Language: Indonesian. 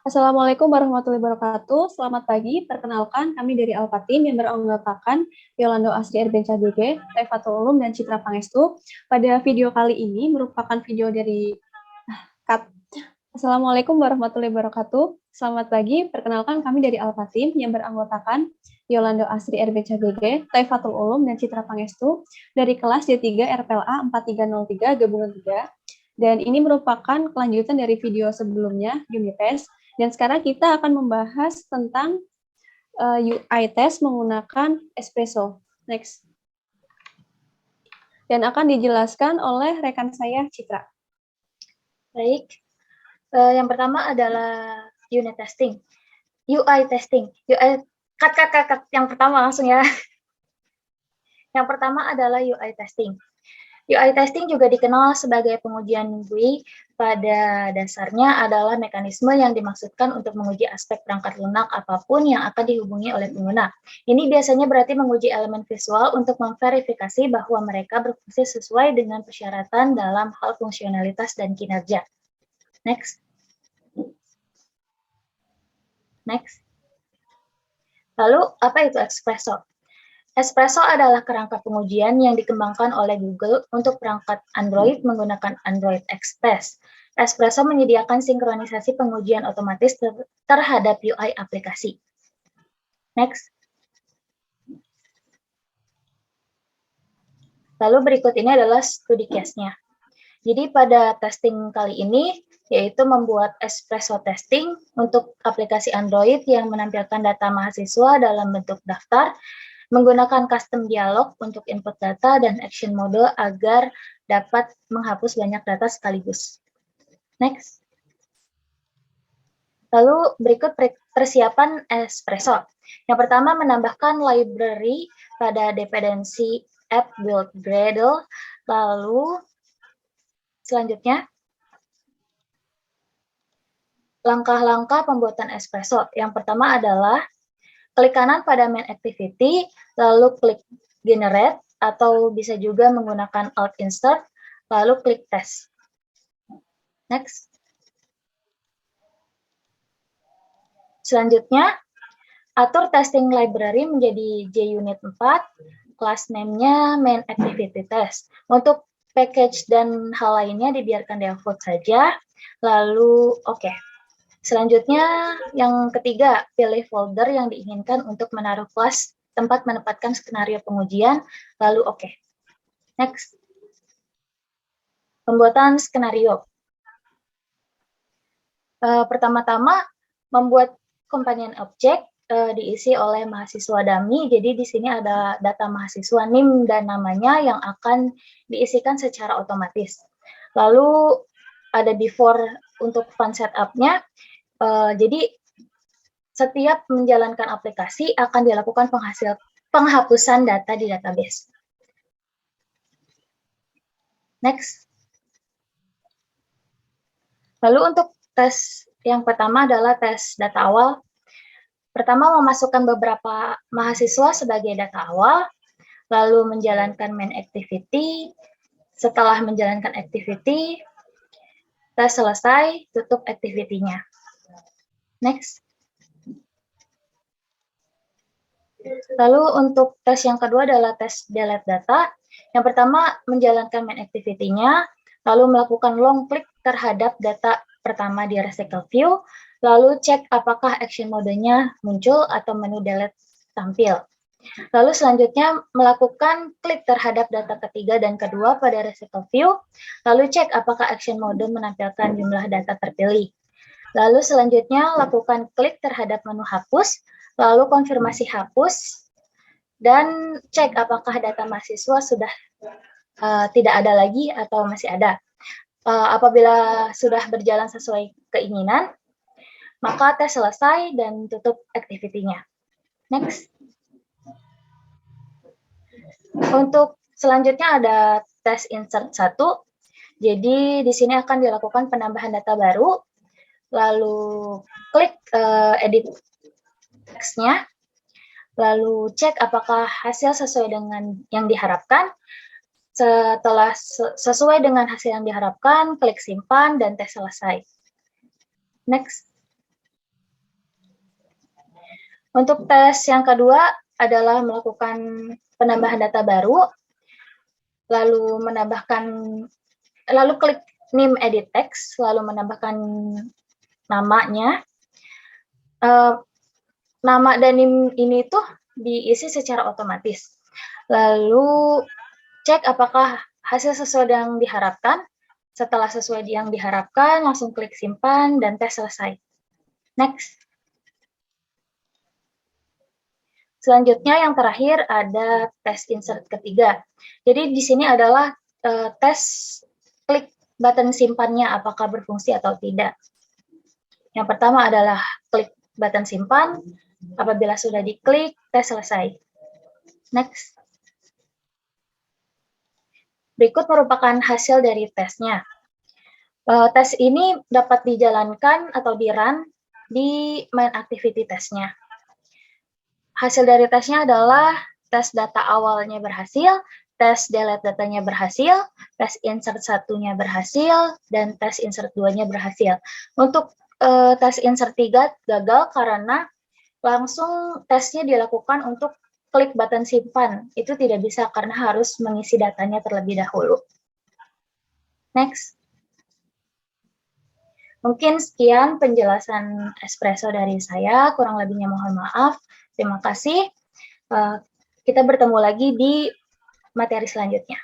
Assalamualaikum warahmatullahi wabarakatuh. Selamat pagi. Perkenalkan, kami dari Alpha Team yang beranggotakan Yolando Asri Erbenca GG, Taifatul Ulum, dan Citra Pangestu. Pada video kali ini merupakan video dari Kat. Assalamualaikum warahmatullahi wabarakatuh. Selamat pagi. Perkenalkan, kami dari Alpha Team yang beranggotakan Yolando Asri Erbenca GG, Taifatul Ulum, dan Citra Pangestu dari kelas D3 RPLA 4303 gabungan 3. Dan ini merupakan kelanjutan dari video sebelumnya, unit test. Dan sekarang kita akan membahas tentang UI test menggunakan Espresso. Next. Dan akan dijelaskan oleh rekan saya, Citra. Baik, yang pertama adalah unit testing, UI testing. Cut. Yang pertama langsung ya. Yang pertama adalah UI testing. UI testing juga dikenal sebagai pengujian GUI. Pada dasarnya adalah mekanisme yang dimaksudkan untuk menguji aspek perangkat lunak apapun yang akan dihubungi oleh pengguna. Ini biasanya berarti menguji elemen visual untuk memverifikasi bahwa mereka berfungsi sesuai dengan persyaratan dalam hal fungsionalitas dan kinerja. Next. Lalu, apa itu Espresso? Espresso adalah kerangka pengujian yang dikembangkan oleh Google untuk perangkat Android menggunakan Android Express. Espresso menyediakan sinkronisasi pengujian otomatis terhadap UI aplikasi. Next. Lalu berikut ini adalah studi case-nya. Jadi pada testing kali ini, yaitu membuat Espresso testing untuk aplikasi Android yang menampilkan data mahasiswa dalam bentuk daftar, menggunakan custom dialog untuk input data dan action mode agar dapat menghapus banyak data sekaligus. Next. Lalu berikut persiapan Espresso. Yang pertama, menambahkan library pada dependensi app build Gradle. Lalu selanjutnya, langkah-langkah pembuatan Espresso. Yang pertama adalah klik kanan pada main activity, lalu klik generate, atau bisa juga menggunakan alt insert, lalu klik test. Next. Selanjutnya, atur testing library menjadi JUnit 4, class name-nya main activity test. Untuk package dan hal lainnya dibiarkan default saja, lalu oke. Selanjutnya, yang ketiga, pilih folder yang diinginkan untuk menaruh kelas tempat menempatkan skenario pengujian, lalu oke. Next. Pembuatan skenario. Pertama-tama, membuat companion object diisi oleh mahasiswa dummy, jadi di sini ada data mahasiswa NIM dan namanya yang akan diisikan secara otomatis. Lalu ada before untuk fun setup-nya. Jadi setiap menjalankan aplikasi akan dilakukan penghapusan data di database. Next. Lalu untuk tes yang pertama adalah tes data awal. Pertama, memasukkan beberapa mahasiswa sebagai data awal, lalu menjalankan main activity. Setelah menjalankan activity, tes selesai, tutup activity-nya. Next. Lalu untuk tes yang kedua adalah tes delete data. Yang pertama, menjalankan main activity-nya, lalu melakukan long click terhadap data pertama di recycle view, lalu cek apakah action mode-nya muncul atau menu delete tampil. Lalu selanjutnya melakukan klik terhadap data ketiga dan kedua pada recycle view, lalu cek apakah action mode menampilkan jumlah data terpilih. Lalu selanjutnya lakukan klik terhadap menu hapus, lalu konfirmasi hapus, dan cek apakah data mahasiswa sudah tidak ada lagi atau masih ada. Apabila sudah berjalan sesuai keinginan, maka tes selesai dan tutup activity-nya. Next. Untuk selanjutnya ada tes insert 1. Jadi di sini akan dilakukan penambahan data baru, lalu klik edit teksnya, lalu cek apakah hasil sesuai dengan yang diharapkan. Setelah sesuai dengan hasil yang diharapkan, klik simpan dan tes selesai. Next. Untuk tes yang kedua adalah melakukan penambahan data baru, lalu klik name edit text, lalu menambahkan namanya. Nama dan name ini tuh diisi secara otomatis. Lalu cek apakah hasil sesuai yang diharapkan. Setelah sesuai yang diharapkan, langsung klik simpan dan tes selesai. Next. Selanjutnya yang terakhir ada tes insert ketiga. Jadi di sini adalah tes klik button simpannya apakah berfungsi atau tidak. Yang pertama adalah klik button simpan. Apabila sudah diklik, tes selesai. Next. Berikut merupakan hasil dari tesnya. Tes ini dapat dijalankan atau di-run di main activity tesnya. Hasil dari tesnya adalah tes data awalnya berhasil, tes delete datanya berhasil, tes insert satunya berhasil, dan tes insert 2-nya berhasil. Untuk tes insert 3 gagal karena langsung tesnya dilakukan untuk klik button simpan. Itu tidak bisa karena harus mengisi datanya terlebih dahulu. Next. Mungkin sekian penjelasan espresso dari saya, kurang lebihnya mohon maaf. Terima kasih. Kita bertemu lagi di materi selanjutnya.